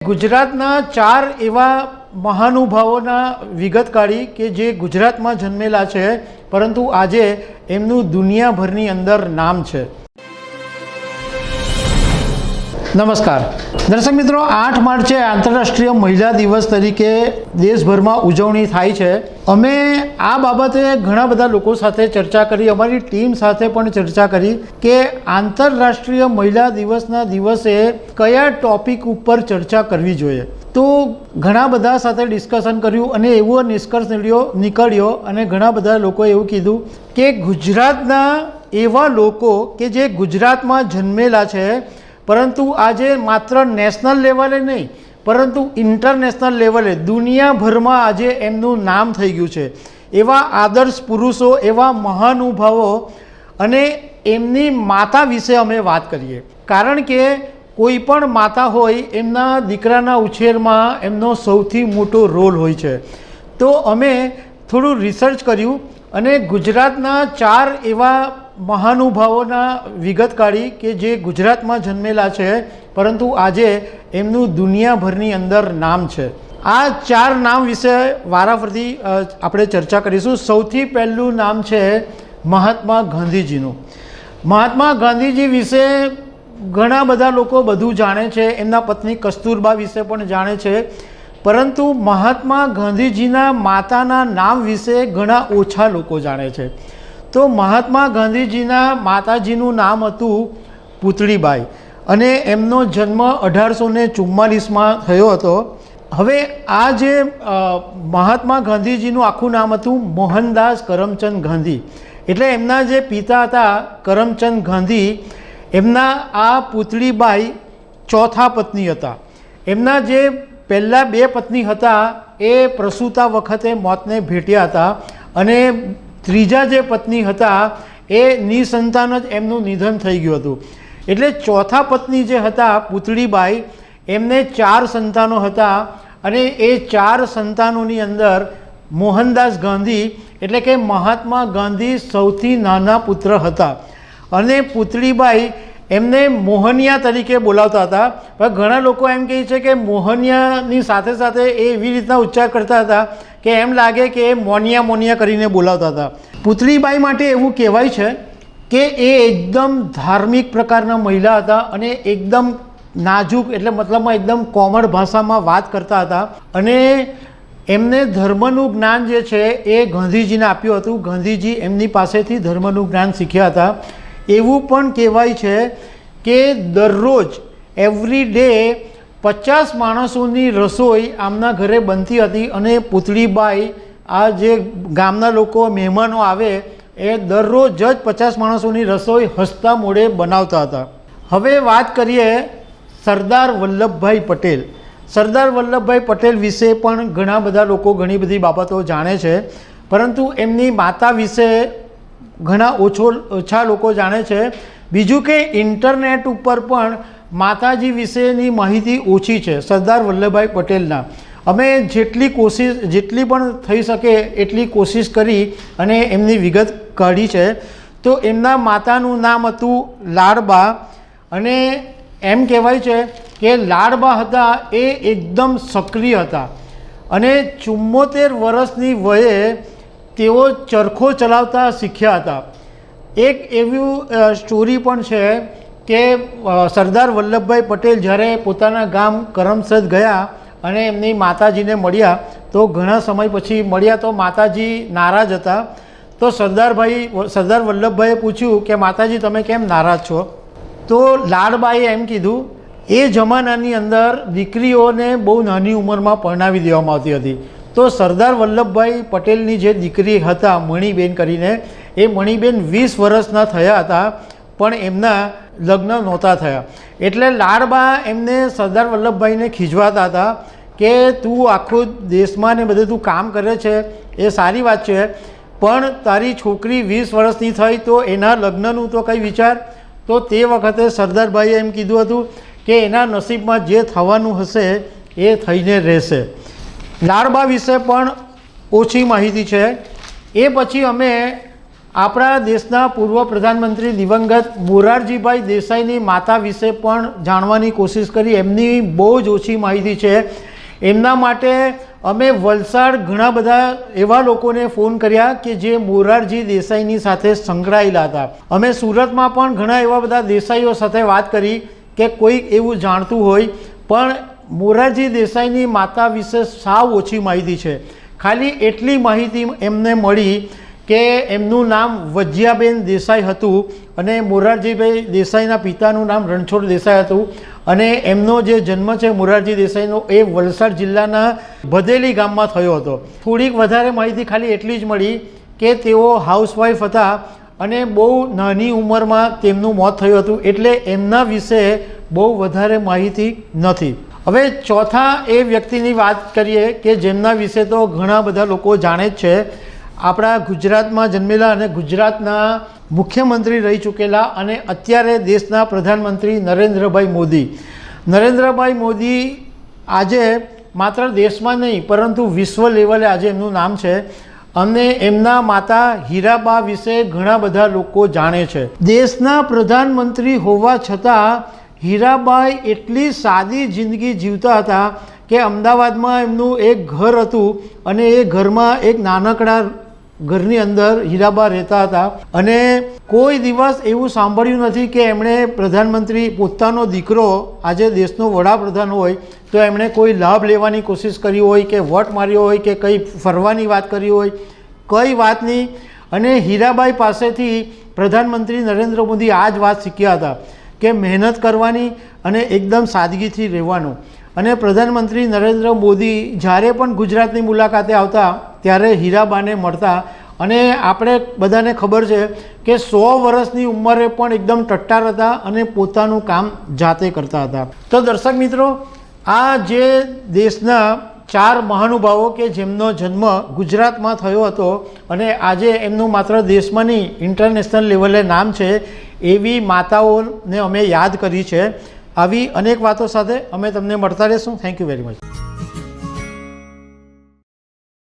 ગુજરાતના ચાર એવા મહાનુભાવોના વિગત કાઢી કે જે ગુજરાતમાં જન્મેલા છે, પરંતુ આજે એમનું દુનિયાભરની અંદર નામ છે. નમસ્કાર દર્શક મિત્રો, 8 માર્ચે આંતરરાષ્ટ્રીય મહિલા દિવસ તરીકે દેશભરમાં ઉજવણી થાય છે. અમે આ બાબતે ઘણા બધા લોકો સાથે ચર્ચા કરી, અમારી ટીમ સાથે પણ ચર્ચા કરી કે આંતરરાષ્ટ્રીય મહિલા દિવસના દિવસે કયા ટોપિક ઉપર ચર્ચા કરવી જોઈએ. તો ઘણા બધા સાથે ડિસ્કશન કર્યું અને એવો નિષ્કર્ષ નીકળ્યો અને ઘણા બધા લોકોએ એવું કીધું કે ગુજરાતના એવા લોકો કે જે ગુજરાતમાં જન્મેલા છે, પરંતુ આજે માત્ર નેશનલ લેવલે નહીં પરંતુ ઇન્ટરનેશનલ લેવલે દુનિયાભરમાં આજે એમનું નામ થઈ ગયું છે. એવા આદર્શ પુરુષો, એવા મહાનુભાવો અને એમની માતા વિશે અમે વાત કરીએ. કારણ કે કોઈ પણ માતા હોય, એમના દીકરાના ઉછેરમાં એમનો સૌથી મોટો રોલ હોય છે. તો અમે થોડું રિસર્ચ કર્યું અને ગુજરાતના ચાર એવા મહાનુભાવોના વિગત કાઢી કે જે ગુજરાતમાં જન્મેલા છે, પરંતુ આજે એમનું દુનિયાભરની અંદર નામ છે. આ ચાર નામ વિશે વારાફરતી આપણે ચર્ચા કરીશું. સૌથી પહેલું નામ છે મહાત્મા ગાંધીજીનું. મહાત્મા ગાંધીજી વિશે ઘણા બધા લોકો બધું જાણે છે, એમના પત્ની કસ્તુરબા વિશે પણ જાણે છે, પરંતુ મહાત્મા ગાંધીજીના માતાના નામ વિશે ઘણા ઓછા લોકો જાણે છે. તો મહાત્મા ગાંધીજીના માતાજીનું નામ હતું પુતળીબાઈ અને એમનો જન્મ 1844માં થયો હતો. હવે આ જે મહાત્મા ગાંધીજીનું આખું નામ હતું મોહનદાસ કરમચંદ ગાંધી. એટલે એમના જે પિતા હતા કરમચંદ ગાંધી, એમના આ પુતળીબાઈ ચોથા પત્ની હતા. એમના જે પહેલાં 2 પત્ની હતા એ પ્રસૂતા વખતે મોતને ભેટ્યા હતા અને ત્રીજા જે પત્ની હતા એ નિસંતાન જ એમનું નિધન થઈ ગયું હતું. એટલે ચોથા પત્ની જે હતા પુતળીબાઈ, એમને 4 સંતાનો હતા અને એ 4 સંતાનોની અંદર મોહનદાસ ગાંધી એટલે કે મહાત્મા ગાંધી સૌથી નાના પુત્ર હતા. અને પુતળીબાઈ એમને મોહનિયા તરીકે બોલાવતા હતા. પણ ઘણા લોકો એમ કહે છે કે મોહનિયાની સાથે સાથે એ એવી રીતના ઉચ્ચાર કરતા હતા કે એમ લાગે કે એ મોનિયા કરીને બોલાવતા હતા. પુતળીબાઈ માટે એવું કહેવાય છે કે એ એકદમ ધાર્મિક પ્રકારના મહિલા હતા અને એકદમ નાજુક, એટલે મતલબમાં એકદમ કોમળ ભાષામાં વાત કરતા હતા. અને એમને ધર્મનું જ્ઞાન જે છે એ ગાંધીજીને આપ્યું હતું. ગાંધીજી એમની પાસેથી ધર્મનું જ્ઞાન શીખ્યા હતા. એવું પણ કહેવાય છે કે દરરોજ એવરી ડે 50 માણસોની રસોઈ આમના ઘરે બનતી હતી અને પુતળીબાઈ આ જે ગામના લોકો મહેમાનો આવે એ દરરોજ જ 50 માણસોની રસોઈ હસતા મોઢે બનાવતા હતા. હવે વાત કરીએ સરદાર વલ્લભભાઈ પટેલ. સરદાર વલ્લભભાઈ પટેલ વિશે પણ ઘણા બધા લોકો ઘણી બધી બાબતો જાણે છે, પરંતુ એમની માતા વિશે ઘણા ઓછા લોકો જાણે છે. બીજું કે ઇન્ટરનેટ ઉપર પણ માતાજી વિશેની માહિતી ઓછી છે સરદાર વલ્લભભાઈ પટેલના. અમે જેટલી પણ થઈ શકે એટલી કોશિશ કરી અને એમની વિગત કાઢી છે. તો એમના માતાનું નામ હતું લાડબા અને એમ કહેવાય છે કે લાડબા હતા એ એકદમ સક્રિય હતા અને 74 વર્ષની વયે તેઓ ચરખો ચલાવતા શીખ્યા હતા. એક એવું સ્ટોરી પણ છે કે સરદાર વલ્લભભાઈ પટેલ જ્યારે પોતાના ગામ કરમસદ ગયા અને એમની માતાજીને મળ્યા, તો ઘણા સમય પછી મળ્યા તો માતાજી નારાજ હતા. તો સરદાર વલ્લભભાઈએ પૂછ્યું કે માતાજી તમે કેમ નારાજ છો? તો લાડબાઈએ એમ કીધું, એ જમાનાની અંદર દીકરીઓને બહુ નાની ઉંમરમાં પરણાવી દેવામાં આવતી હતી. તો સરદાર વલ્લભભાઈ પટેલની જે દીકરી હતા મણીબેન કરીને, એ મણીબેન 20 વર્ષના થયા હતા પણ એમના લગ્ન નહોતા થયા. એટલે લાડબા એમને સરદાર વલ્લભભાઈને ખીજવાતા હતા કે તું આખો દેશમાં ને બધે તું કામ કરે છે એ સારી વાત છે, પણ તારી છોકરી 20 વર્ષની થઈ તો એના લગ્નનું તો કંઈ વિચાર. તો તે વખતે સરદારભાઈએ એમ કીધું હતું કે એના નસીબમાં જે થવાનું હશે એ થઈને રહેશે. લાડબા વિશે પણ ઓછી માહિતી છે. એ પછી અમે આપણા દેશના પૂર્વ પ્રધાનમંત્રી દિવંગત મોરારજીભાઈ દેસાઈની માતા વિશે પણ જાણવાની કોશિશ કરી. એમની બહુ જ ઓછી માહિતી છે. એમના માટે અમે વલસાડ ઘણા બધા એવા લોકોને ફોન કર્યા કે જે મોરારજી દેસાઈની સાથે સંકળાયેલા હતા. અમે સુરતમાં પણ ઘણા એવા બધા દેસાઈઓ સાથે વાત કરી કે કોઈક એવું જાણતું હોય, પણ મોરારજી દેસાઈની માતા વિશે સાવ ઓછી માહિતી છે. ખાલી એટલી માહિતી એમને મળી કે એમનું નામ વજ્યાબેન દેસાઈ હતું અને મોરારજીભાઈ દેસાઈના પિતાનું નામ રણછોડ દેસાઈ હતું અને એમનો જે જન્મ છે મોરારજી દેસાઈનો એ વલસાડ જિલ્લાના ભદેલી ગામમાં થયો હતો. થોડીક વધારે માહિતી ખાલી એટલી જ મળી કે તેઓ હાઉસવાઈફ હતા અને બહુ નાની ઉંમરમાં તેમનું મોત થયું હતું, એટલે એમના વિશે બહુ વધારે માહિતી નથી. હવે ચોથા એ વ્યક્તિની વાત કરીએ કે જેમના વિશે તો ઘણા બધા લોકો જાણે જ છે. આપણા ગુજરાતમાં જન્મેલા અને ગુજરાતના મુખ્યમંત્રી રહી ચૂકેલા અને અત્યારે દેશના પ્રધાનમંત્રી નરેન્દ્રભાઈ મોદી. નરેન્દ્રભાઈ મોદી આજે માત્ર દેશમાં નહીં પરંતુ વિશ્વ લેવલે આજે એમનું નામ છે અને એમના માતા હીરાબા વિશે ઘણા બધા લોકો જાણે છે. દેશના પ્રધાનમંત્રી હોવા છતાં હીરાબાઈ એટલી સાદી જિંદગી જીવતા હતા કે અમદાવાદમાં એમનું એક ઘર હતું અને એ ઘરમાં એક નાનકડા ઘરની અંદર હીરાબા રહેતા હતા અને કોઈ દિવસ એવું સાંભળ્યું નથી કે એમણે પ્રધાનમંત્રી પોતાનો દીકરો આજે દેશનો વડાપ્રધાન હોય તો એમણે કોઈ લાભ લેવાની કોશિશ કરી હોય કે વોટ માર્યો હોય કે કંઈ ફરવાની વાત કરી હોય, કંઈ વાત નહીં. અને હીરાબાઈ પાસેથી પ્રધાનમંત્રી નરેન્દ્ર મોદી આ જ વાત શીખ્યા હતા કે મહેનત કરવાની અને એકદમ સાદગીથી રહેવાનું. અને પ્રધાનમંત્રી નરેન્દ્ર મોદી જ્યારે પણ ગુજરાતની મુલાકાતે આવતા ત્યારે હીરાબાને મળતા અને આપણે બધાને ખબર છે કે 100 વર્ષની ઉંમરે પણ એકદમ ટટ્ટાર હતા અને પોતાનું કામ જાતે કરતા હતા. તો દર્શક મિત્રો, આ જે દેશના 4 મહાનુભાવો કે જેમનો જન્મ ગુજરાતમાં થયો હતો અને આજે એમનું માત્ર દેશમાં નહીં ઇન્ટરનેશનલ લેવલે નામ છે, એવી માતાઓને અમે યાદ કરી છે. આવી અનેક વાતો સાથે અમે તમને મળતા રહીશું. Thank you very much.